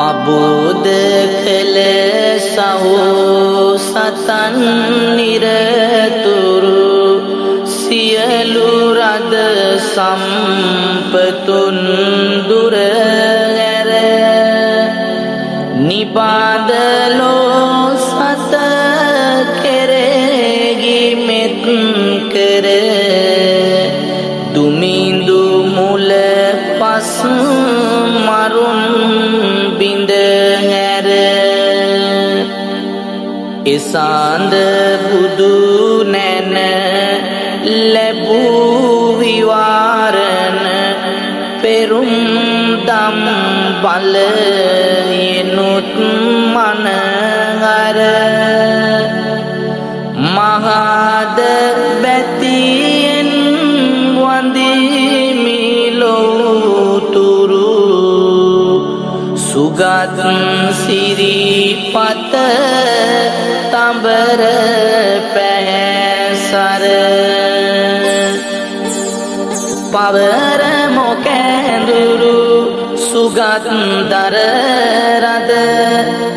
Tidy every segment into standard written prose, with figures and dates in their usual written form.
අබෝධ කළ සහෝ සතන් නිරතුරු සියලු රද සම්පතුන් දුර ඇර නිපාදලෝ සත කෙරෙහි මෙත් කර දුමිඳු මුල පස් මරුන් බිඳ හැර එසාඳ බුදු නැන ලැබූ විවාරණ පෙරුම් දම් බලයෙනුත් මනහර මහාද බැතියෙන් වඳිමි ලොවුතුරු සුගත් සිරිපත තඹර පැහැසර පවර මොකැඳුරු සුගත් දර රද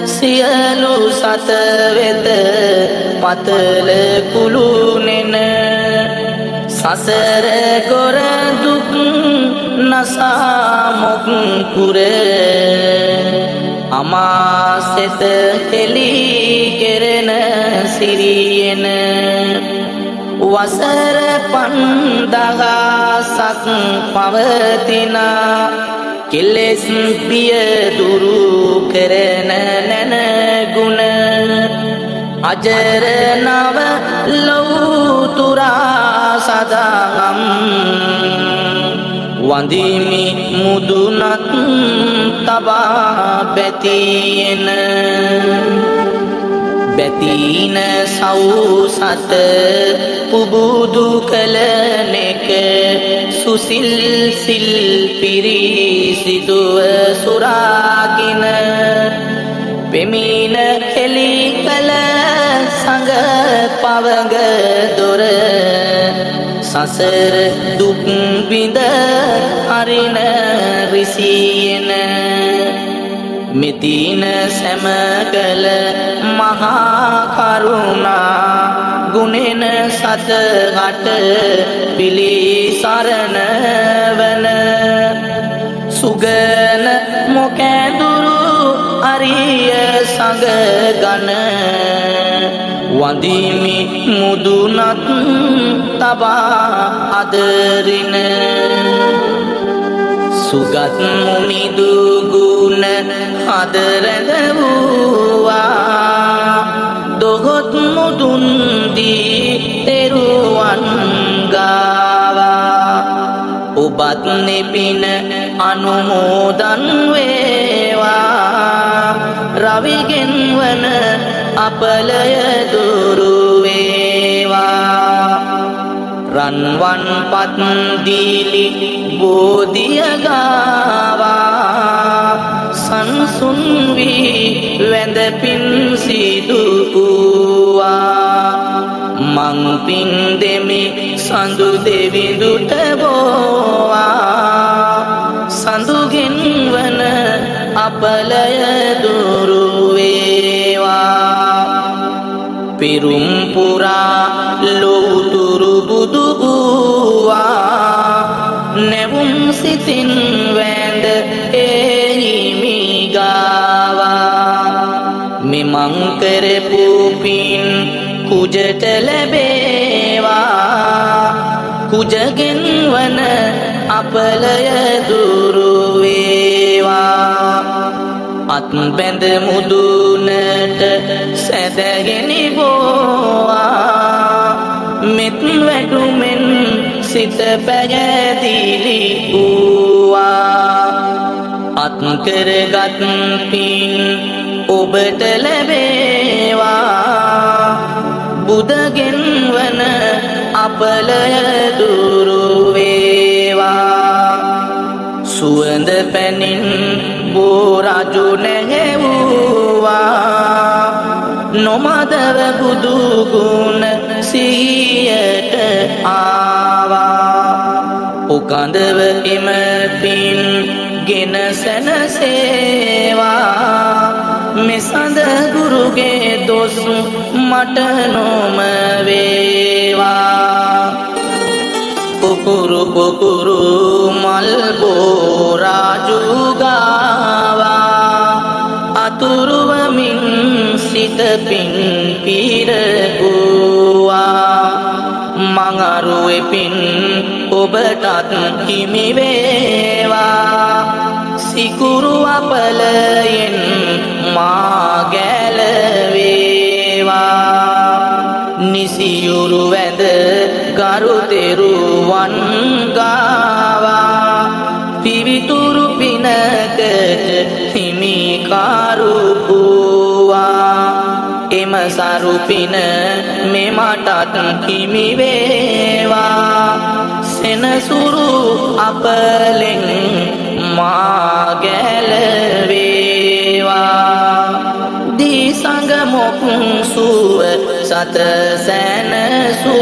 සියලු සත වෙත පතල කුළුනෙන සසර ගොර දුක් නසා මොක් කුර අමාසෙත හෙලි කෙරෙන සිරියෙන වසර 5000ක් පවතිනා කෙලෙස් බිය දුරු කරන නැන ගුණ අජර නව ලෞතුරා සදාම් වඳිමි මුදුනත් තබා බැතියෙන බැතින සෞසත පුබුදු කලනෙක සුසිල් සිල් පිරිසිදුව සුරාගෙන පෙමින කෙලි කල සංග පවග දොර සසර දුක් විඳ අරින රිසියෙන මෙතින සැමකල මහා කරුණා ගුණෙන සතගට පිළිසරණ වන සුගන මොකැඳුරු අරිය සංග ගන වඳිමි මුදුනත් තබා අදරින සුගත් මුනිදු ගුණ හදරඳ වූවා දොහොත් මුදුන් දී තෙරුවන් ගාවා ඔබත් නෙපින අනුමෝදන් වේවා රවිගෙන් වන අපලය දුරු වේවා රන්වන් පත් දීලි බෝධිය ගාවා සංසුන් වී වැඳ පින් සිදු වූවා මං පින් දෙමි සඳු දෙවිඳුට බෝවා සඳුගෙන් වන අපලය දුරු වේවා පිරුම් පුරා ලෝතුරු බුදු වූවා නැවුම් සිතින් වැඳ එහිමි ගාවා මෙමං කරපු පින් කුජට ලැබේවා කුජගෙන් වන අපලය දුරු වේවා අත් බැඳ මුදුනට සැදගෙන බෝවා මෙත් වැටුමෙන් සිත පැහැදිලි වූවා අත් කරගත් පින් ඔබට ලැබේවා බුදගෙන් වන අපලය දුරු වේවා සුවඳ පැනින් බෝරජු නැහැවුවා නොමදව බුදු ගුණ සිහියට ආවා උකඳව එම පින් ගෙන සැනසේවා ගොස් මට නොම වේවා පුපුරු පුපුරු මල් බෝරාජු ගාවා අතුරුවමින් සිත පින් පිරවුවා මඟරුවේ පින් ඔබටත් හිමි වේවා සිකුරු අපලයෙන් මා ගැලවේවා නිසියුරු වැඳ ගරු තෙරුවන් ගාවා පිවිතුරු පිනකට හිමිකාරු වූවා එම සරු පින මෙමටත් හිමි වේවා සෙනසුරු අපලෙන් මා ගැලවේවා දී සංග මොක් සුව සත සැනසුවා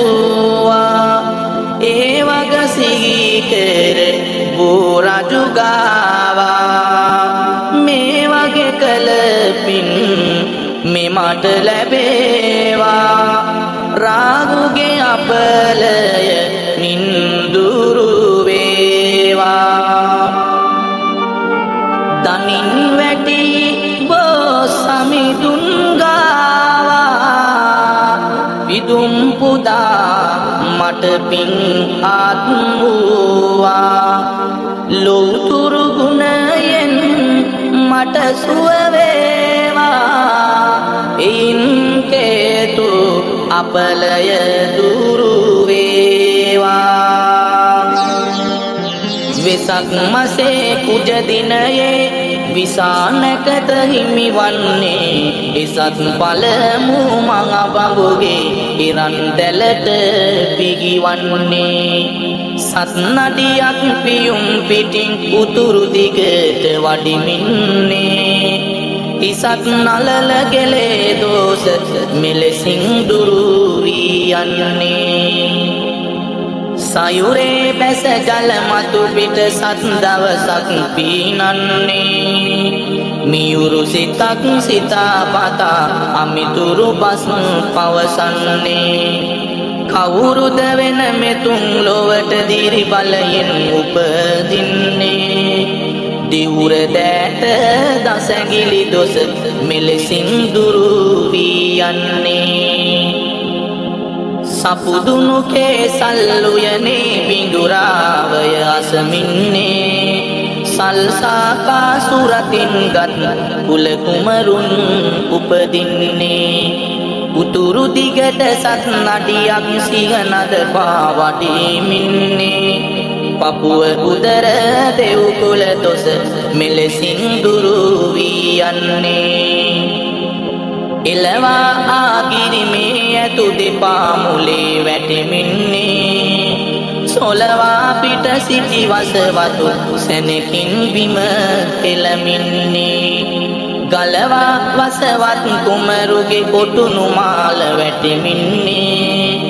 ඒ වග සිහිකර බෝරජු ගාවා මේ වගේ කළ පින් මෙමට ලැබේවා රාගුගේ අපලය නින්දුරු වේවා දනින් වැටි බෝ සමිඳුන් ගාවා විදුම් පුදා මට පින් ආත්මුවා ලෝතුරු ගුණයෙන් මට සුව වේවා එයින් කේතු අපලය දුරු වේවා වෙසක් මසේ කුජ දිනයේ විසානකත හිමි වන්නේ එසත් පළමු මඟ බඹුගේ ඉරන් දැලට පිගිවන්නේ සත් නඩියක් පියුම් පිටින් උතුරු දිගට වඩිමින්නේ ඉසත් නලල ගෙලේ දෝස මෙලෙසින් දුරු වී යන්නේ සයුරේ බැස ජල මතු පිට සත් දවසක් පීනන්නේ මියුරු සිතක් සිතා පතා අමිතුරු බස් පවසන්නේ කවුරුද වෙන මෙතුන් ලොවට දිරි බලයෙන් උපදින්නේ දිවුර දෑත දසැගිලි දොස මෙලෙසින් දුරු වී යන්නේ සපුදුනු කේසල් උයනේ බිඳුරාවය අසමින්නේ සල්සාකා සුරතින් ගත් කුල කුමරුන් උපදින්නේ උතුරු දිගට සත් නඩියක් සිහනද පාවඩිමින්නේ පපුව උදර දෙව් කුල දොස මෙලෙසින් දුරු වී යන්නේ එලවා ආගිරිමේ ඇතු දෙපා මුලේ වැටෙමින්නේ සොලවා පිට සිටි වසවතු සැනකින් බිම එළමින්නේ ගලවා වසවත් කුමරුගේ කොටුණු මාල වැටෙමින්නේ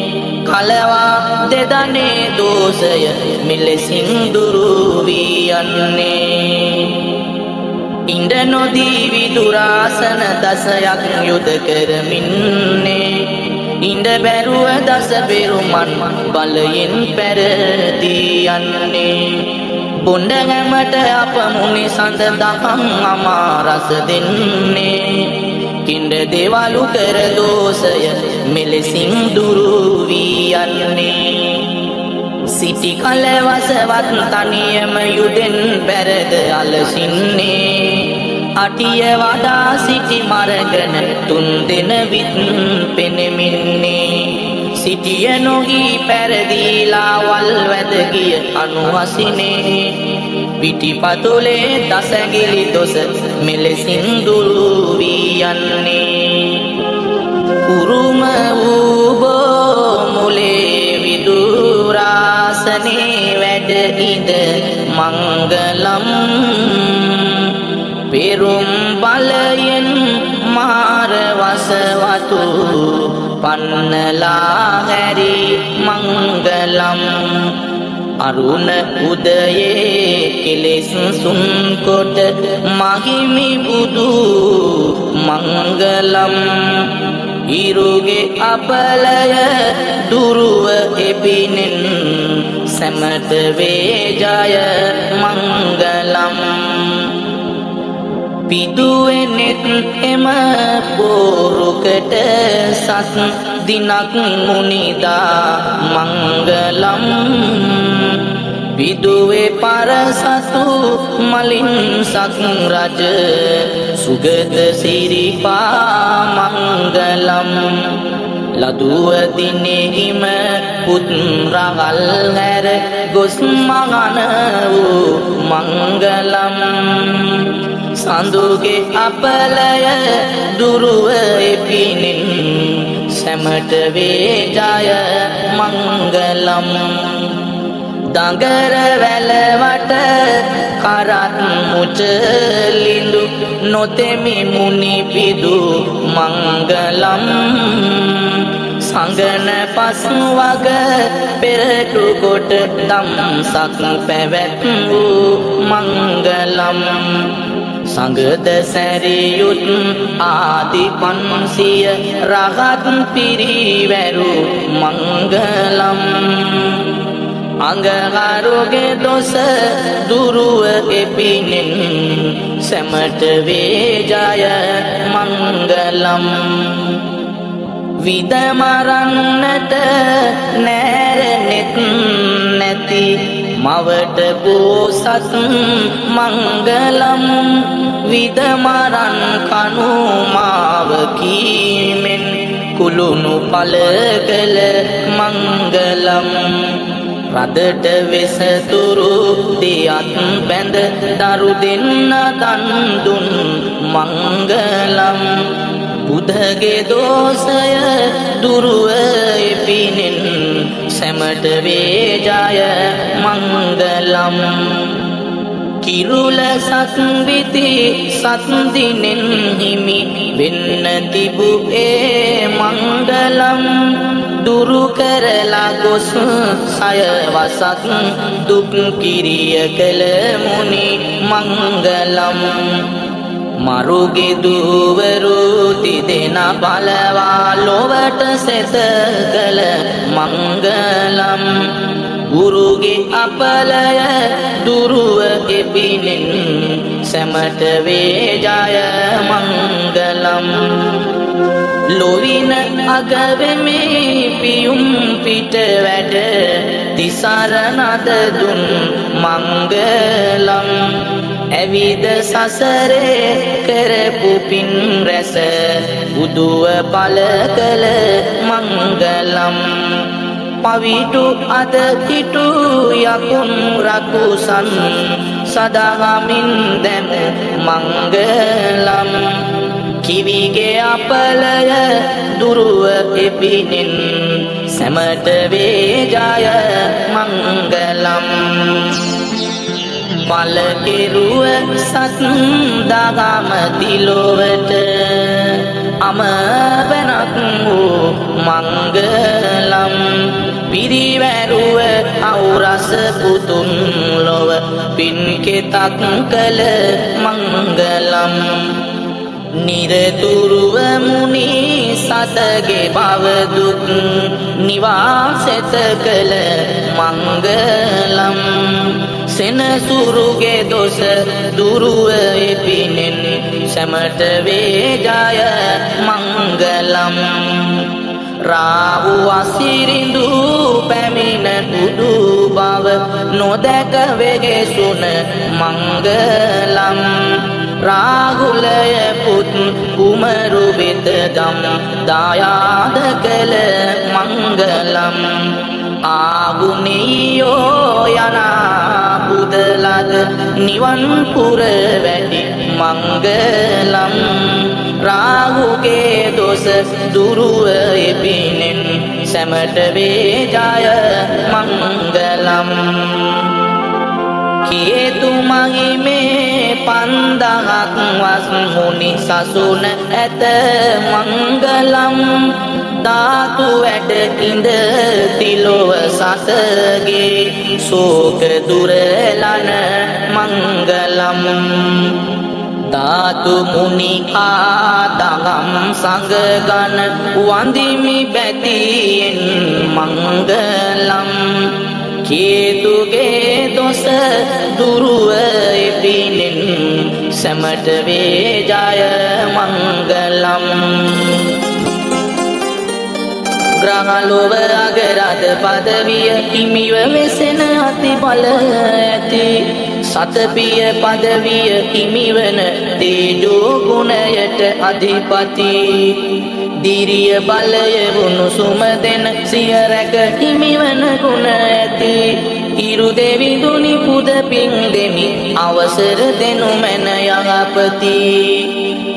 කලවා දෙදනේ දෝෂය මෙලෙසින් දුරු වී යන්නේ ඉන්ද නොදී විදුරාසන දසයක් යුද කරමින්නේ ඉන්ද බැරුව දස බෙරුමන් බලයෙන් පැරදී යන්නේ බොණ්ඩ ගැමට අප මුනි සඳ දහම් අමාරස දෙන්නේ කින්ද දේවලු කර දෝෂය මෙලෙසින් දුරු වී යන්නේ සිටි කල වසවත් තනියම යුදෙන් පැරද අලසින්නේ අටිය වඩා සිටි මරගෙන තුන් දෙන විත් පෙනෙමින්නේ සිටිය නොගී පැරදීලා වල් වැද ගිය අනුවසිනේ පිටිපතුලේ දසැගිලි දොස මෙලෙසින් දුරු වී යන්නේ උරුම වූ බෝ මුලේ විදුරාසනේ වැඩ ඉඳ මංගලම් පෙරුම් බලයෙන් මාර වසවතු පන්නලා හැරි මංගලම් අරුණ උදයේ කෙලෙස් සුන් කොට මහිමි බුදු මංගලම් හිරුගේ අපලය දුරුව එබිනෙන් සැමට වේ ජය මංගලම් පිදුවෙනෙත් එම පෝරුකට සත් දිනක් මුනිදා මංගලම් පිදුවේ පරසතු මලින් සක් රජ සුගත සිරිපා මංගලම් ලදුව දිනෙහිම පුත් රගල් හැර ගොස් මගන වූ මංගලම් සඳුගේ අපලය දුරුව එපිනෙන් සැමට වේ ජය මංගලම් දඟර වැලවට කරත් මුචලිඳු නොතෙමි මුනි පිදු මංගලම් සංගන පස්වග පෙරටු කොට දම්සක් පැවැත් වූ මංගලම් සංගද සැරියුත් ආදි 500 රහත් පිරිවැරු මංගලම් අංගහරුගේ දොස දුරුව එපිනෙන් සැමට වේ ජය මංගලම් විදමරන්නට නෑරනෙත් නැති මවට පෝසත් මංගලම් විදමරන් කනු මාව කීමෙන් කුළුණු පල කළ මංගලම් රදට වෙසතුරු දෙයත් බැඳ දරු දෙන්න දන් දුන් මංගලම් බුදගේ දෝසය දුරුව එපිනෙන් සැමට වේ ජය මංගලම් කිරුල සත්විති සත්දිනෙන් හිමි වෙන්න තිබු ඒ මංගලම් දුරු කරලා ගොස් සයවසක් දුක් කිරිය කළ මුනි මංගලම් මරුගේ දුවරු තිදෙන බලවා ලොවට සෙත කළ මංගලම් ගුරුගේ අපලය දුරුව එපිනෙන් සැමට වේ ජය මංගලම් ලොවින අගවෙමේ පියුම් පිට වැඩ තිසරණද දුන් මංගලම් ඇවිද සසරේ කරපු පින් රැස බුදුව පල කළ මංගලම් පවිටු අද හිටු යකුන් රකුසන් සදාගමින් දැම මංගලම් කිවිගේ අපලය දුරුව එපිනෙන් සැමට වේ ජය මංගලම් පල කෙරුව සත් දාගම තිලොවට අමවැනක් වූ මංගලම් පිරිවැරුව අවුරස පුතුන් ලොව පින්කෙතක් කළ මංගලම් නිරතුරුව මුනි සතගේ බව දුක් නිවාසෙත කළ මංගලම් සෙනසුරුගේ දොස දුරුව එපිනෙන් සැමට වේ ජය මංගලම් රාහු අසිරිඳු පැමිණ උඩු බව නොදැක වෙගෙසුන මංගලම් රාහුලය පුත් කුමරු වෙත දම් දායාද කළ මංගලම් ආගුණියෝ යනා පුදලද නිවන් පුර වැඩි මංගලම් රාහුගේ දොස දුරුව එපිනෙන් සැමට වේ ජය මංගලම් කේතු මහිමේ 5000ක් වස් මුනි සසුන ඇත මංගලම් ධාතු වැඩ ඉඳ තිලොව සසගේ ශෝක දුරලන මංගලම් ධාතු මුනි ආදගම් සංගගන වන්දිමි බැතියෙන් මංගලම් කේතුගේ දොස දුරුව එපිනෙන් සැමට වේ ජය මංගලම් ග්‍රහලොව අගරද පදවිය හිමිව වෙසෙන අති බල ඇති සතපිය පදවිය හිමිවන තේජෝ ගුණයට අධිපති දිරිය බලය උණුසුම දෙන සිය රැක හිමිවන ගුණ ඇති හිරු දෙවිඳුනි පුද පිං දෙමි අවසර දෙනු මැන යහපති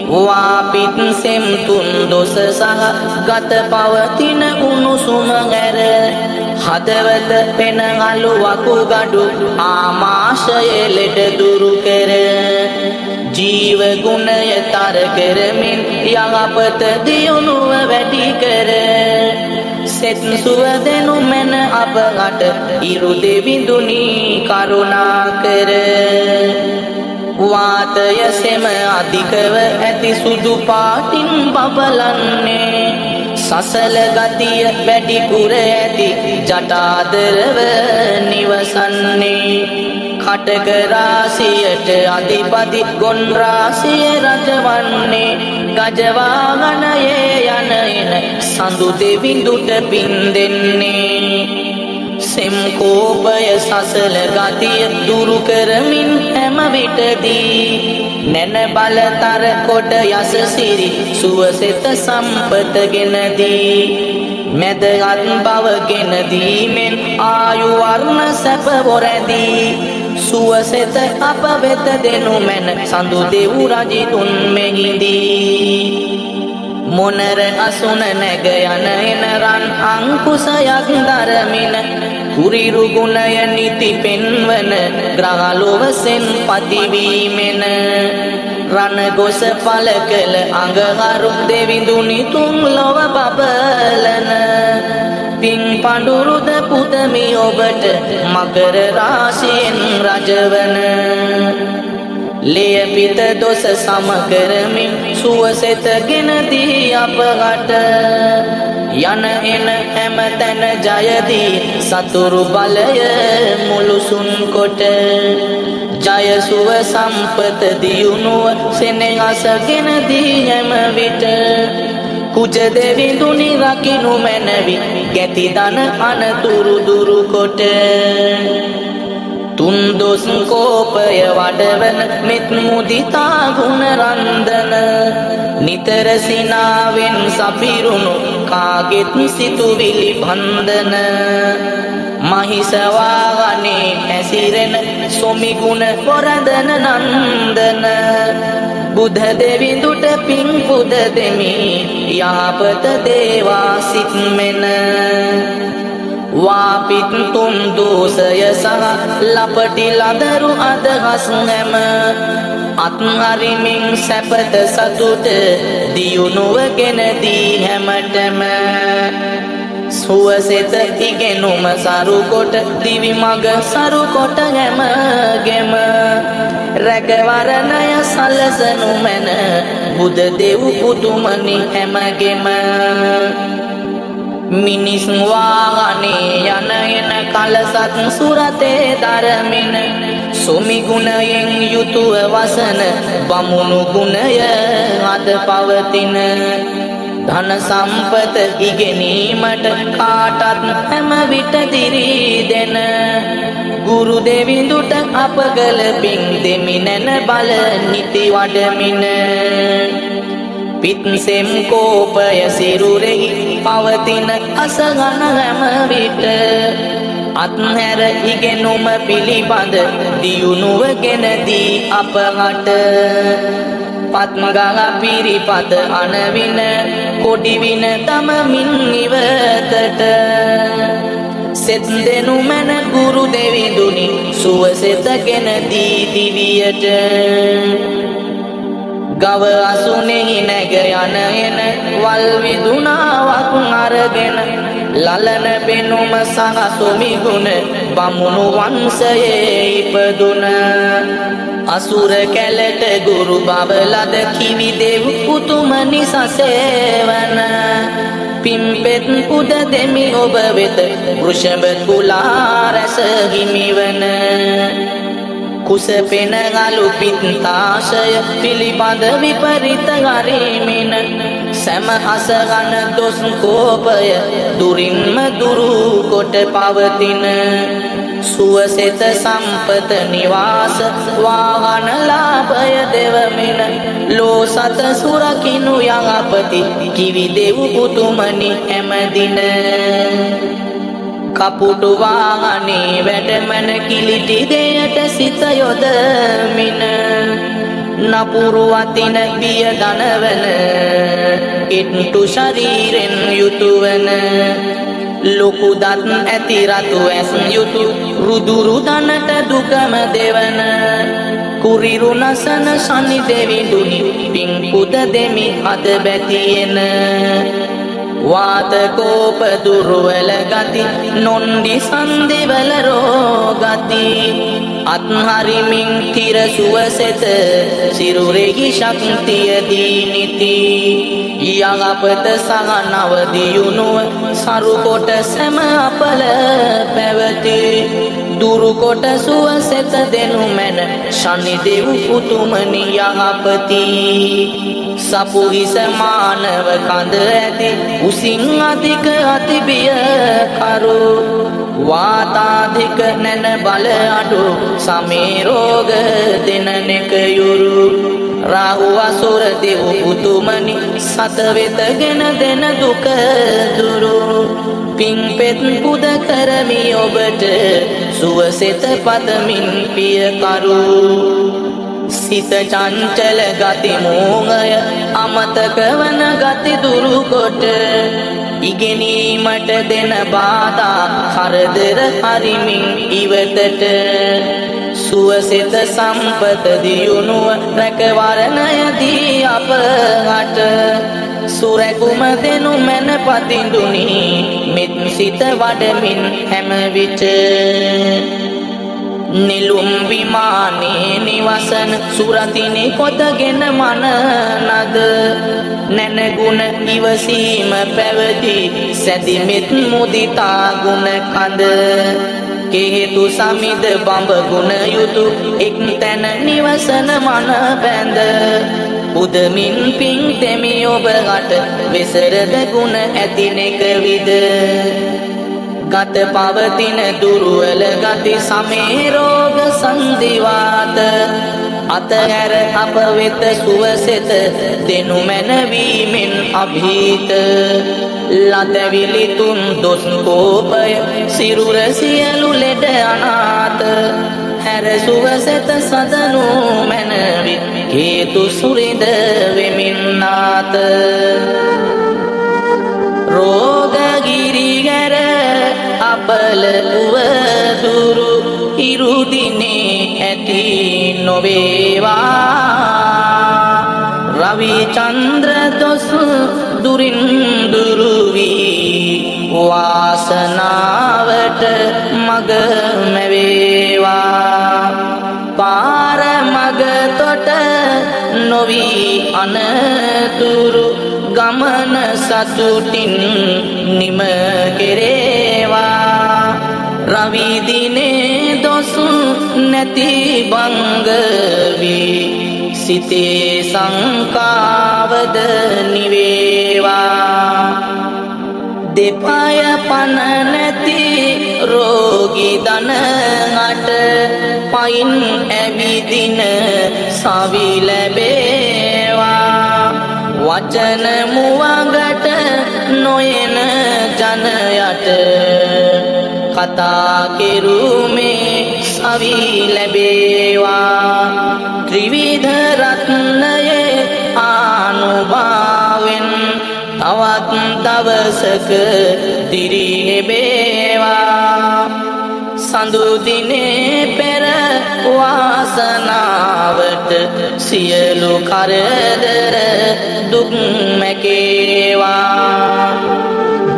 වාපිත් සෙම් තුන් දොස සහ ගත පවතින උණුසුම ඇර හදවත පෙන අලු වකුගඩු ආමාශය ලෙඩ දුරු කර ජීව ගුණය තර කරමින් යහපත දියුණුව වැඩි කර සෙත් සුව දෙනු මැන අපට ඉරු දෙවිඳුනි කරුණා කර වාතය සෙම අධිකව ඇති සුදු පාටින් බබලන්නේ සසල ගතිය වැඩිපුර ඇති ජටාදරව නිවසන්නේ කටක රාසියට අධිපති ගොන් රාසිය රජවන්නේ ගජවාගණයේ යන එන සඳු දෙවිඳුට පින් දෙන්නේ සෙම් කෝපය සසල ගතිය දුරු කරමින් හැම විටදී නැන බලතර කොට යස සිරි සුවසෙත සම්පත ගෙනදී මැදගත් බව ගෙනදීමෙන් ආයු වර්ණ සැප වොරැදී සුවසෙත අප වෙත දෙනු මැන සඳු දෙව් රජතුන් මෙහිදී මොනර අසුන නැග යන එන රන් අංකුසයක් දරමින කුරිරු ගුණය නිති පෙන්වන ග්‍රහලොවසෙන් පතිවීමෙන රණ ගොස පල කළ අඟහරු දෙවිඳුනි තුන් ලොව බබලන පින් පඬුරුද පුදමි ඔබට මකර රාශියෙන් රජවන ලේපිත දොස සම කරමින් සුවසෙත ගෙනදී අපට යන එන හැම තැන ජයදී සතුරු බලය මුළුසුන් කොට ජය සුව සම්පත දියුණුව සෙනෙහස ගෙනදී හැම විට කුජ දෙවිඳුනි රකිනු මැනවි ගැති දන අනතුරු දුරු කොට තුන් දොස් කෝපය වඩවන මෙත් මුදිතා ගුණ රන්දන නිතර සිනාවෙන් සපිරුණු කාගෙත් සිතුවිලි බන්ධන මහිසවාගනේ ඇසිරෙන සොමි ගුණ පොරදන නන්දන බුද්ධ දෙවිඳුට පින් පුද දෙමි යහපත දේවා සිත් මෙන වාපිත් තුන් දෝසය සහ ලපටි ලදරු අදහස් නැම අත්හරිමින් සැපත සතුට දියුණුව ගෙනදී හැමටම සුවසෙත ඉගෙනුම සරු කොට දිවි මග සරු කොට හැමගෙම රැකවරණය සලසනු මැන බුද දෙව් පුතුමනි හැමගෙම මිනිස් වාගනේ යන එන කලසත් සුරතේ දරමින සොමි ගුණයෙන් යුතුව වසන බමුණු ගුණය අද පවතින ධන සම්පත ඉගෙනීමට කාටත් හැම විට දිරී දෙන ගුරු දෙවිඳුට අප කළ පින් දෙමි නැන බල නිති වඩමින පිත්සෙම් කෝපය සිරුරෙහි පවතින අසගන හැම විට අත්හැර ඉගෙනුම පිළිබඳ දියුණුව ගෙනදී අපහට පත්මගහ පිරිපත අනවින කොඩිවින තමමින් ඉවතට සෙත් දෙනු මැන ගුරු දෙවිඳුනි සුවසෙත ගෙනදී දිවියට ගව අසුනෙහි නැග යන එන වල් විදුනාවක් අරගෙන ලලන පෙනුම සහසුමි ගුණ බමුණු වංශයේ ඉපදුන අසුර කැලට ගුරු බව ලද කිවි දෙව් උතුමනි සසේවන පිම්පෙත් පුද දෙමි ඔබ වෙත වෘෂභ තුලා රැස හිමිවන කුස පෙන ගලු පිත්තාශය පිළිබඳ විපරිත ගරිමින සැම අසගන දොස් කෝපය දුරින්ම දුරු කොට පවතින සුවසෙත සම්පත නිවාස වාහන ලාභය දෙවමින ලෝ සත සුරකිනු යහපති කිවි දෙව් පුතුමනි හැමදින කපුටු වාහනේ වැඩමන කිලිටි දෙයට සිත යොදමින නපුරු අතින බිය දනවන ඉට්ටු ශරීරෙන් යුතුවන ලොකු දත් ඇති රතු ඇස් යුතු රුදුරු දනට දුකම දෙවන කුරිරු නසන ශනි දෙවිඳුනි පින් පුද දෙමි අද බැතියෙන වාත කෝප දුර්වල ගති නොන්දි සන්දිවල රෝගති අත්හරිමින් තිර සුවසෙත සිරුරෙහි ශක්තිය දීනිති යහපත සහ නවදියුණුව සරු කොට සැම අපල පැවති දුරු කොට සුවසෙත දෙනු මැන ශනි දෙව් පුතුමනි යහපති සපුහිස මානව කඳ ඇති උසින් අධික අතිබිය කරු වාතාධික නැන බල අඩු සමේ රෝග දෙනනෙක යුරු රාහු අසුර දෙව් පුතුමනි සත වෙතගෙන දෙන දුක දුරු පින් පෙත් පුද කරමි ඔබට සුවසෙත පතමින් පිය කරු සිත චංචල ගති මෝහය අමතක වන ගති දුරු කොට ඉගෙනීමට දෙන බාධා කරදර හරිමින් ඉවතට සුවසෙත සම්පත දියුණුව රැකවරණය දී අපහට සුරැකුම දෙනු මැන පතිඳුනි මෙත් සිත වඩමින් හැම විට නිලුම් විමානේ නිවසන සුරතිනි කොතගෙන මනනද නැනගුණ ඉවසීම පැවති සැදිමෙත් මුදිතා ගුණ කඳ කේතු සමිද බඹ ගුණ යුතු එක් තැන නිවසන මන බැඳ උදමින් පින් දෙමි ඔබට වෙසරද ගුණ ඇතිනෙක විද ගත පවතින දුර්වල ගති සමේ රෝග සංදිවාත අතහැර අප වෙත සුවසෙත දෙනු මැනවීමෙන් අභීත ලදවිලි තුන් දොස් කෝපය සිරුර සියලු ලෙඩ අනාත හැර සුවසෙත සදනු මැනවි හේතු සුරිද වෙමින්නාත රෝගගිරි ගැර අපල උවදුරු ඉරුදිනේ ඇති නොවේවා රවි චන්ද්‍ර දොස් දුරින් දුරු වී වාසනාවට මග මැවේවා පාර මග තොට නොවී අනතුරු ගමන සතුටින් නිම කෙරේවා රවි දිනේ දොස් නැති බංග වී සිතේ සංකාවද නිවේවා දෙපය පන නැති රෝගී දනකට පයින් ඇවිදින සවි ලැබේවා වචන මුවගට නොයන ජනයට කතා කෙරුමේ සවි ලැබේවා ත්‍රිවිධ රත්නයේ ආනුභාවෙන් තවත් දවසක දිරිහෙබේවා සඳු දිනේ පෙර වාසනාවට සියලු කරදර දුක් මැකේවා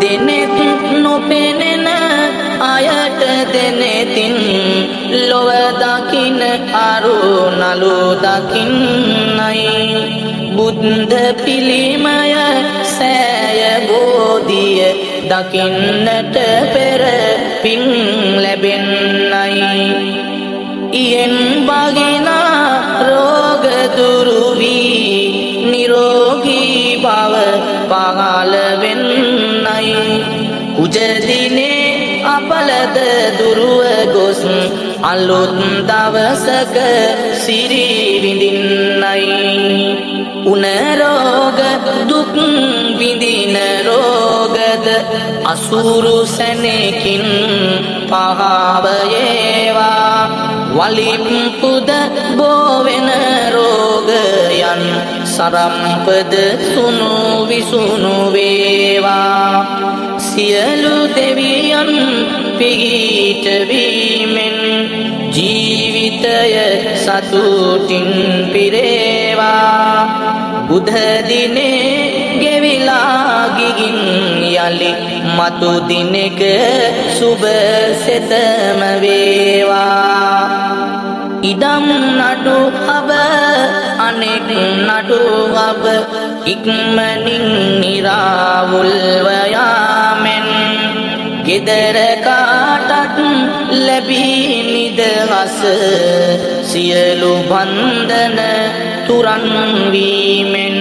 දෙනෙත් නලු දකින්නයි බුද්ධ පිළිමය සෑය බෝධිය දකින්නට පෙර පින් ලැබෙන්නයි ඉයෙන් බගිනා රෝග දුරු වී නිරෝගී බව පහළ වෙන්නයි උජදිනේ අපලද දුරුව ගොස් අලුත් දවසක සිරි විඳින්නයි උන රෝග දුක් විඳින රෝගද අසුරු සැනකින් පහවයේවා වලිප්පුද බෝවෙන රෝගයන් සරම්පද සුණු විසුණු වේවා සියලු දෙවියන් පිහිට වීමෙන් ජීවිතය සතුටින් පිරේවා බුධ දිනේ ගෙවිලා ගිගින් යලි මතු දිනක සුබ සෙතම වේවා ඉදම් නඩු හබ අනෙක් නඩු හබ ඉක්මනින් නිරාවුල්ව යාමෙන් ගෙදර කාටත් ලැබී නිදහස සියලු බන්ධන තුරන් වීමෙන්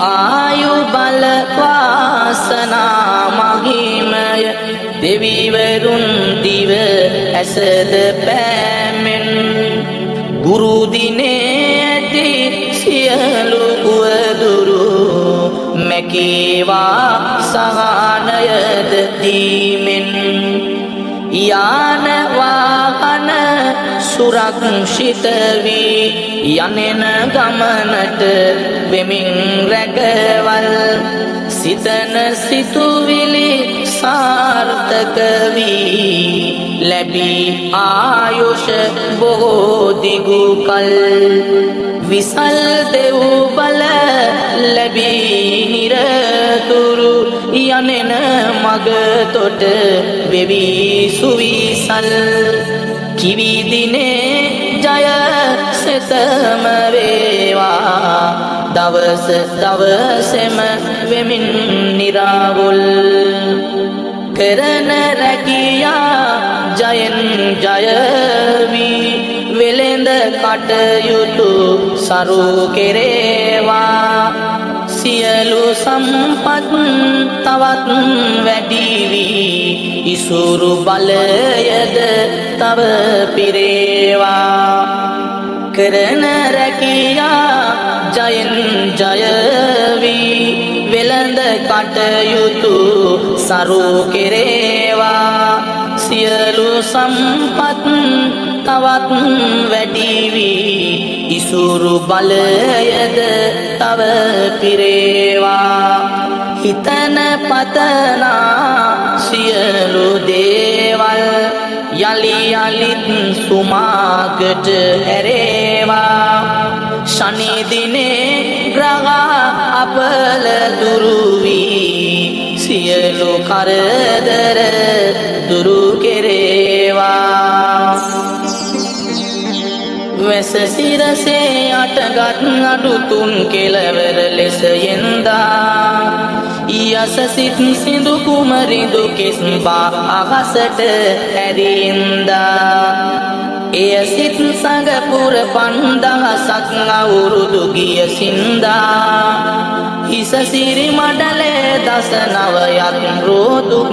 ආයු බල වාසනා මහිමය දෙවිවරුන් දිව ඇසද පෑමෙන් ගුරු දිනේ ඇති සියලු උවදුරු මැකේවා සහනයද දීමෙන් යාන වාහන සුරක්ෂිත වී යනෙන ගමනට වෙමින් රැකවල් සිතන සිතුවිලි සාර්ථක වී ලැබී ආයුෂ බොහෝ දිගු කල් විසල් දෙව් බල ලැබී නිරතුරු යනෙන මග තොට වෙවි සුවිසල් කිවි දිනේ ජය සෙතම වේවා දවස දවසෙම වෙමින් නිරාවුල් කරන රැකියා ජයෙන් ජය වී වෙළෙඳ කටයුතු සරු කෙරේවා සියලු සම්පත් තවත් වැඩි වී ඉසුරු බලයද තව පිරේවා කරන රැකියා ජයෙන් ජය වී වෙළඳ කටයුතු සරු කෙරේවා සියලු සම්පත් තවත් වැඩි වී ඉසුරු බලයද තව පිරේවා හිතන පතනා සියලු දේවල් යලි යලිත් සුමාකට හැරේවා ශනි දිනේ ග්‍රහ අපල දුරු වී සියලු කරදර දුරු කෙරේවා වැස සිරසේ අටගත් නඩු තුන් කෙලවර ලෙස යෙන්දා යස සිත් සිඳු කුමරිඳු කෙස්බා අහසට ඇරින්දා එය සිත් සඟපුර 5000ක් අවුරුදු ගිය සින්දා හිස සිරි මඩලේ දස නවයක් රෝදුක්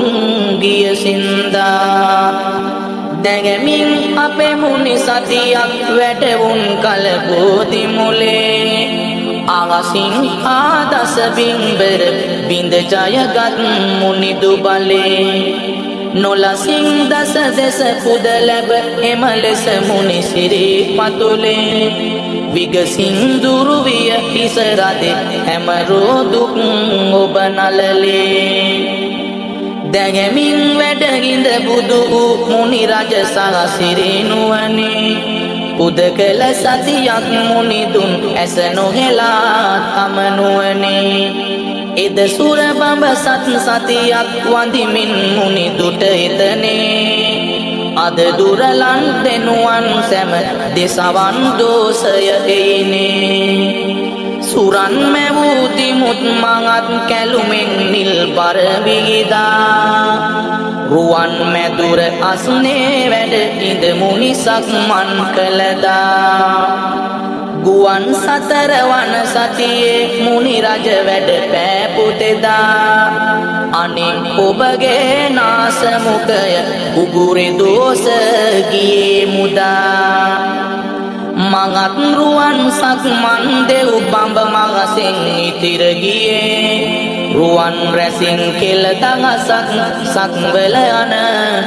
ගිය සින්දා දැඟමින් අපේ මුනි සතියක් වැටවුන් කල බෝධි මුලේ ආවසින් ආදස බිම්බර බින්ද ජයගත් මුනිදු බලේ නොලසින් දස දෙස පුද ලැබ එම ලෙස මුනි සිරි පතුලේ විගසින් දුරු විය හිස රදේ හැම රෝදුක් ඔබ නලලේ දැඟමින් වැඩගින්ද බුදු වූ මුනි රජ සහ සිරි නුවනේ පුදකල සතියක් මුනිදුන් ඇස නොහෙලා තම නුවනේ එද සුර බඹ සත් සතියක් වඳිමින් මුනිදුට එතනේ අද දුරලන් දෙනුවන් සැම දෙසවන් දෝසය එයිනේ සුරන් මැවූති මුත් මඟත් කැලුමෙන් නිල් බර විහිදා රුවන් මැදුර අස්නේ වැඩ ඉඳ මුනිසක් මන් කළදා ගුවන් සතරවන සතියේ මුනි රජ වැඩ පෑපුතෙදා අනේ ඔබගේ නාසමුඛය උගුරේ දෝස ගියේ මුදා මඟත් රුවන් සක්මන් දෙව් බඹ මගසෙන් ඉතිර ගියේ රුවන් රැසින් කෙල දහසක් සක්වල යන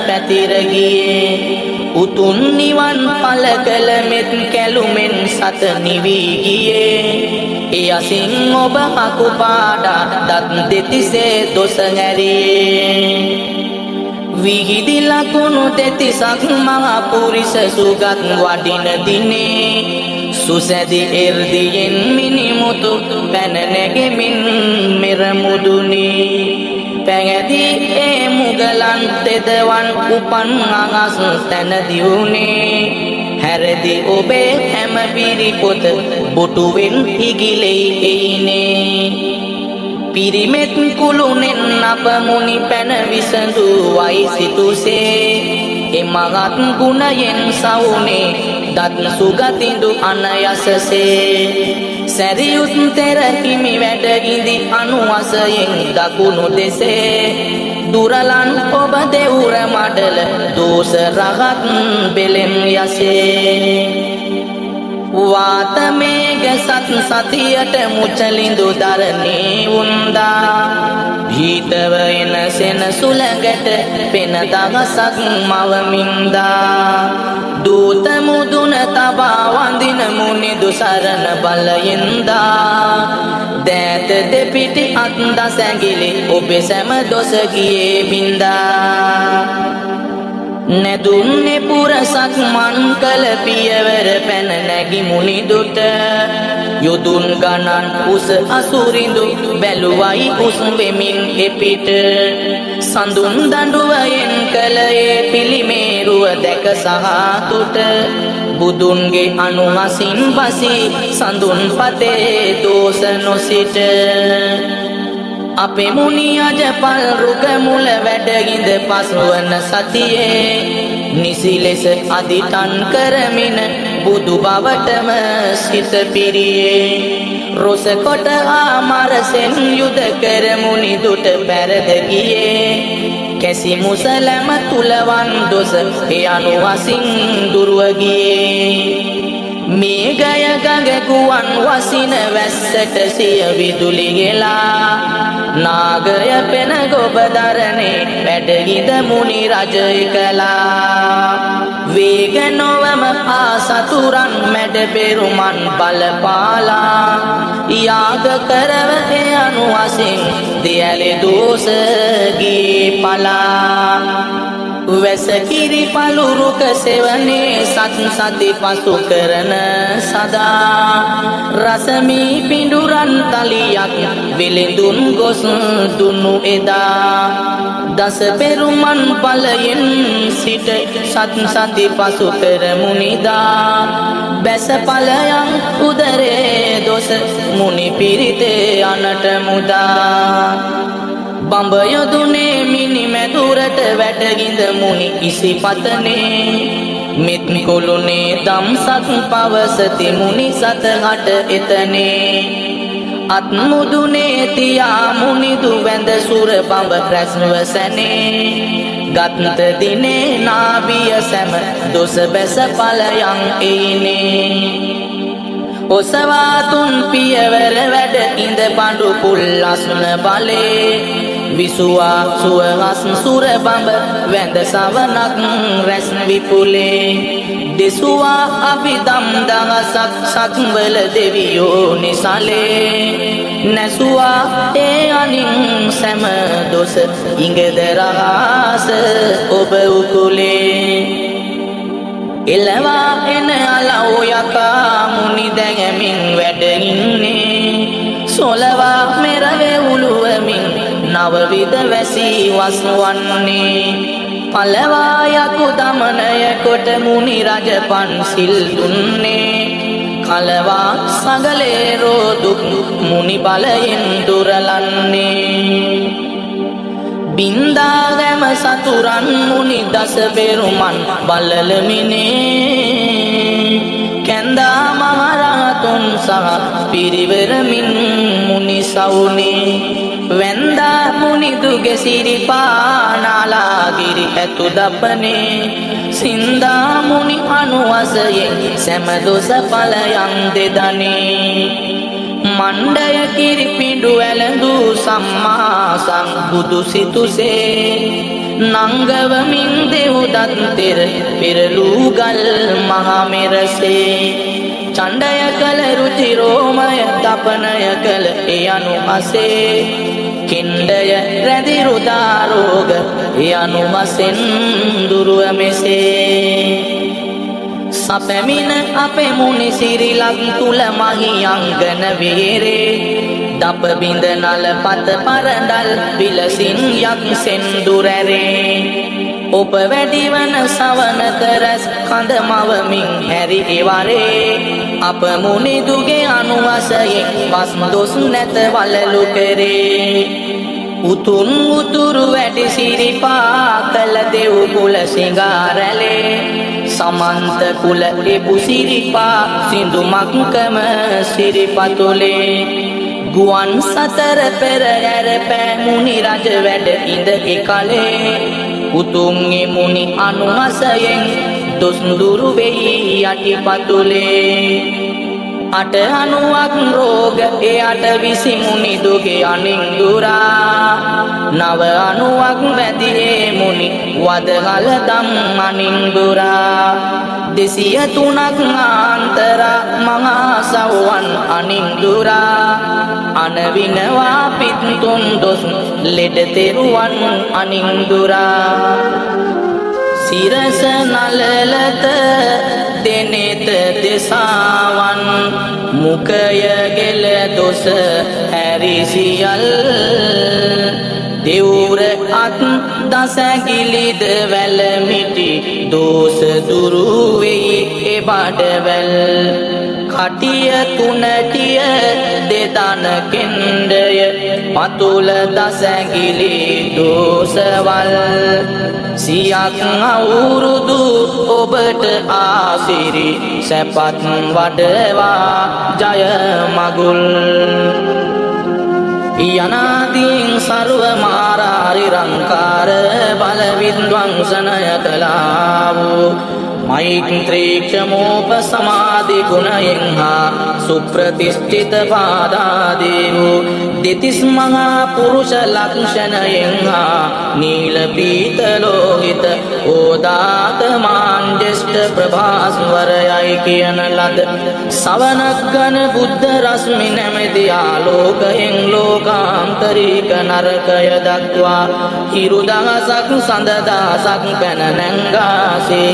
පැතිර ගියේ උතුම් නිවන් ඵල කළ මෙත් කැලුමෙන් සත නිවි ගියේ ඒ අසින් ඔබ අකුපාඩා දත් දෙතිසේ දොස හැරියේ විහිදි ලකුණු දෙතිසක් මහ පුරිස සුගත් වඩින දිනේ සුසැදි එර්දියෙන් මිනිමුතු පැන නැගෙමින් මෙර මුදුනේ පැහැදී ඒ මුගලන් තෙදවන් උපන් අගස් තැන දියුනේ හැරදි ඔබේ හැම පිරිපොත බොටුවෙන් ඉගිලෙයි එයිනේ පිරිමෙත් කුළුනෙන් අප මුනි පැන විසඳුවයි සිතුසේ එමගත් ගුණයෙන් සවුනේ දත් සුගතිඳු අනයසසේ සැරියුත් තෙර හිමි වැඩ ඉඳි අනුවසයෙන් දකුණු දෙසේ දුරලන් ඔබ දෙවුර මඩල දෝස රහත් බෙලෙන් යසේ වාත මේඝ සත් සතියට මුචලිඳු දරණේ වුන්දා භීතව එන සෙන සුළඟට පෙන දවසක් මවමින්දා දූත මුදුන තබා වඳින මුනිදු සරණ බලයෙන්දා දෑත දෙපිටි අත් දස ඇඟිලි ඔබේ සැම දොස ගියේ බින්දා නැදුන්නේ පුරසක් මන් කළ පියවර පැන නැගි මුනිදුට යොදුන් ගණන් උස අසුරිඳු බැලුවයි උස් වෙමින් එපිට සඳුන් දඬුවයෙන් කළ ඒ පිළිමේරුව දැක සහතුට බුදුන්ගේ අනුහසින් බසී සඳුන් පතේ දෝස නොසිට අපේ මුනි අජපල් රුග මුල වැඩගිඳ පසුවන සතියේ නිසි ලෙස අදිටන් කරමින බුදු බවටම සිත පිරියේ රොස කොට ආමරසෙන් යුද කර මුනි දුට පැරද ගියේ කැසි මුසලම තුලවන් දොස ඒ අනුවසින් දුර්ව ගියේ මේගය ගඟ ගුවන් වසින වැස්සට සිය විදුලි ගෙලා නාගය පෙන ගොබ දරණේ වැඩගිඳ මුනි රජ කළා වේග නොවම ආසතුරන් මැඩ පෙරුමන් බලපාලා යාග කරව ඒ අනුවසින් දියලි දෝස ගී පලා වැසකිරි පළුරුක සෙවනේ සත් සති පසු කරන සදා රසමී පිඬුරන් තලියක් විලිඳුන් ගොස් දුන්නු එදා දස පෙරුමන් බලයෙන් සිට සත් සති පසු කරමු නිදා බැස ඵලයන් උදරේ දොස මුනි පිරිතේ අනට මුදා බඹ යොදුනේ මිනි මැදුරට වැටගිඳ මුනි ඉසිපතනේ මෙත් කොළුනේ දම්සක් පවසති මුනි සතහට එතනේ අත් මුදුනේ තියා මුනිදු වැඳ සුර බඹ ප්‍රශ්නව සැනේ ගත්ත දිනේ නාභිය සැම දොස බැස ඵලයන් එයිනේ ඔසවා තුන් පියවර වැඩ ඉඳ බඳු පුල් අස්න බලේ විසුවා සුවහස් සුර බඹ වැඳ සවනක් රැස් විපුලේ දෙසුවා අභිදම් දහසක් සක්වල දෙවියෝ නිසලේ නැසුවා ඒ අනින් සැම දොස ඉඟද රහස ඔබ උකුලේ එලවා එන අලව් යකා මුනි දැගමින් වැඩ ඉන්නේ සොලවා මෙරවේ උළුවමින් නවවිද වැසී වස්වන්නේ පළවායකු දමනය කොට මුනි රජ පන්සිල් දුන්නේ කලවා සගලේරෝ දුක් මුනි බලයෙන් දුරලන්නේ බින්දාගැම සතුරන් මුනි දස පෙරුමන් බලලමිනේ කැන්දා මහරහතුන් සහ පිරිවරමින් මුනි සවුනේ වැන්දා මුනිදුගේ සිරිපා නාලාගිරි ඇතු දපනේ සින්දා මුනි අනුවසයෙන් සැමදොස පලයන් දෙදනේ මණ්ඩය කිරිපිඩු ඇලඳු සම්මා සම්බුදු සිතුසේ නංගවමින් දෙව්දත් තෙර පෙරලූ ගල් මහමෙරසේ චණ්ඩය කළ රුචිරෝමය තපනය කළ එයනු අසේ කිණ්ඩය රැදිරුදාරෝග එයනු වසෙන් දුරුව මෙසේ සපැමින අපේ මුනි සිරිලක් තුල මහියංගන වේරේ දප බිඳ නල පත පරඩල් විලසින් යක් සෙන්දුරැරේ ඔප වැඩිවන සවනත රැස් කඳ මවමින් හැරි ඉවරේ අප මුනිදුගේ අනුවසයෙන් පස් දොස් නැත වලලු කරේ උතුන් උතුරු වැඩි සිරිපා කළ දෙව් කුල සිඟාරැලේ සමන්ත කුල එපු සිරිපා සිඳුමක්කම සිරිපතුලේ ගුවන් සතර පෙර ඇර පෑ මුනි රජ වැඩ ඉඳ එකලේ උතුම්ගේ මුනි අනුහසයෙන් දොස්දුරු වෙයි යටිපතුලේ අට අනුවක් රෝග එයට විසි මුනිදුගේ අනින්දුරා නව අනුවක් වැදියේ මුනි වදහල දම් අනින්දුරා දෙසිය තුනක් ආන්තරා මහා සව්වන් අනින්දුරා අනවිනවා පිත්තුන් දොස් ලෙඩ තෙරුවන් අනින්දුරා සිරස නලලත දෙනෙත දෙසාවන් මුකය ගෙල දොස හැරිසියල් දෙවුර අත් දසැගිලිද වැලමිටි දෝස දුරුවෙයි එබඩවැල් කටිය තුනටිය දෙදන කෙන්ඩය පතුල දසැගිලි දෝසවල් සියක් අවුරුදු ඔබට ආසිරි සැපත් වඩවා ජය මගුල් යනාදීන් සර්ව මාරාරි රංකාර බල විද්වංසනය කළා වූ මෛත්‍රීක්ෂමෝප සමාධි ගුණයෙන් හා සුප්‍රතිෂ්ඨිත පාදාදී වූ දෙතිස් මහා පුරුෂ ලක්ෂණයෙන් හා නීල පීත ලෝහිත ඕදාත මාංජෙෂ්ඨ ප්‍රභාස්වරයයි කියන ලද සවනක්ගන බුද්ධ රශ්මි නැමැති ආලෝකයෙන් ලෝකාන්තරික නරකය දක්වා හිරු දහසක් සඳ දහසක් පැන නැංගාසේ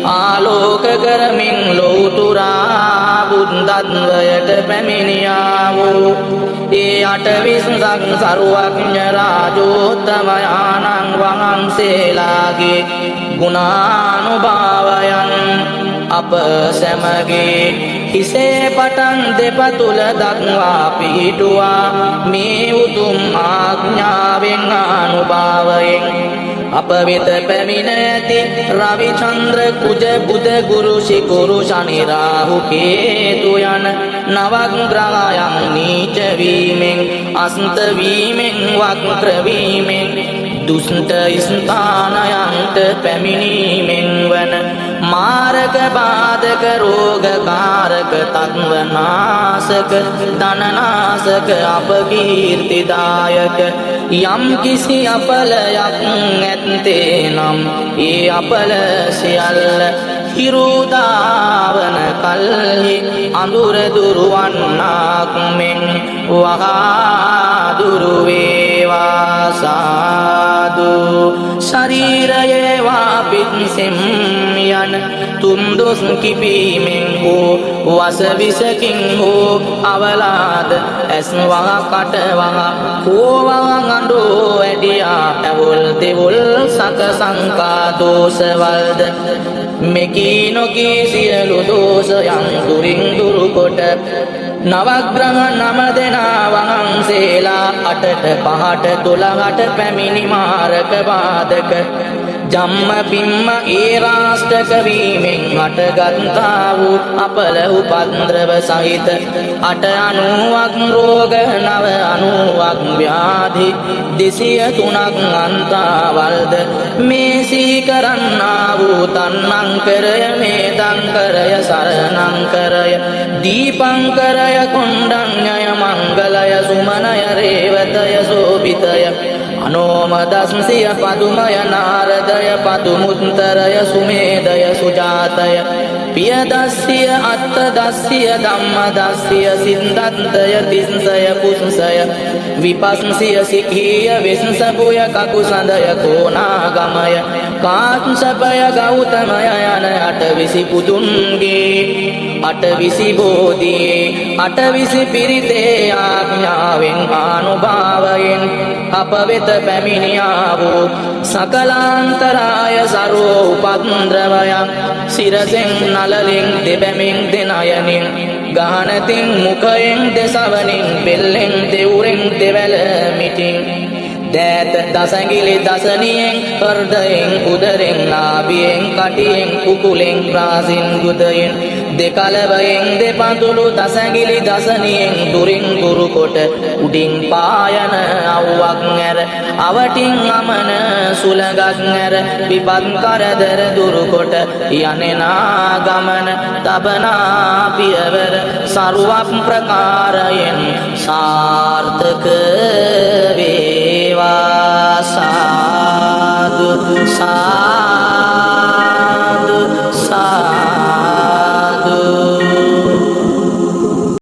ආලෝක කරමින් ලෝතුරා බුද්ධත්වයට පැමිණියා වූ ඒ අටවිස්සක් සරුවඥ රාජෝත්තමයාණන් වහන්සේලාගේ ගුණානුභාවයන් අප සැමගේ හිසේ පටන් දෙපතුල දක්වා පිහිටුවා මේ උතුම් ආඥාවෙන් අනුභාවයෙන් අප වෙත පැමිණ ඇති රවිචන්ද්‍ර කුජ බුද ගුරු ශිකුරු ශනි රාහු කේතු යන නවග්‍රහයන් නීච වීමෙන් අස්ත වීමෙන් වක්‍ර වීමෙන් දුෂ්ට ස්ථානයන්ට පැමිණීමෙන් වන මාරක බාධක රෝගකාරක තත්වනාසක ධනනාසක අපකීර්තිදායක යම් කිසි අපලයක් ඇත්තේ නම් ඒ අපල සියල්ල හිරුදාවන කල්හි අඳුර දුරවන්නාක් මෙන් වහා දුරු වේවා සාදු ශරීරයේ වාපිත්සෙම් යන තුන්දොස් කිපීමෙන් හෝ වසවිසකින් හෝ අවලාද ඇස් වහ කට වහ හෝවහ අඬෝ ඇඩියා ඇවුල් දෙවුල් සක සංකා දෝෂවල්ද මෙකී නොකී සියලු දෝෂයන් දුරින් දුරු කොට නවග්‍රහ නම දෙනා වහන්සේලා අටට පහට 12ට පැමිණි මාරක වාදක ජම්ම පිම්ම ඒ රාෂ්ටක වීමෙන් අටගත්තා වූ අපල උපද්‍රව සහිත 890ක් රෝග 990ක් ව්‍යාධි 203ක් අන්තාවල්ද මේ සී කරන්නා වූ තන්නංකරය මේදංකරය සරණංකරය දීපංකරය කොණ්ඩඤ්ඤය මංගලය සුමනය රේවතය සෝභිතය අනෝමදස්සිය පදුමය නාරදය පදුමුත්තරය සුමේදය සුජාතය පියදස්සිය අත්තදස්සිය ධම්මදස්සිය සින්දත්තය තිස්සය පුස්සය විපස්සිය සිකීය විස්සපුය කකුසඳය කෝනාගමය කාංශපය ගෞතමය යන අටවිසි පුදුන්ගේ අටවිසි බෝධියේ අටවිසි පිරිතේ ආඥාවෙන් ආනුභාවයෙන් අප වෙත පැමිණියා වූ සකලාන්තරාය සරෝ උපද්‍රවයන් සිරසෙන් නලලින් දෙබැමින් දෙනයනින් ගහනතින් මුඛයෙන් දෙසවනින් බෙල්ලෙන් දෙවුරෙන් දෙවැල මිටින් දෑත දසඟිලි දසනියෙන් හෘදයෙන් උදරෙන් නාභියෙන් කටියෙන් කුකුලෙන් රාසින් ගුදයෙන් දෙකලවයෙන් දෙපතුළු දසඟිලි දසනියෙන් දුරින් දුරු කොට උඩින් පායන අව්වක් ඇර අවටින් අමන සුලගක් ඇර විපත් කරදර දුරු කොට යනෙනා ගමන තබනා පියවර සරුවක් ප්‍රකාරයෙන් සාර්ථක වේ සාදු සාදු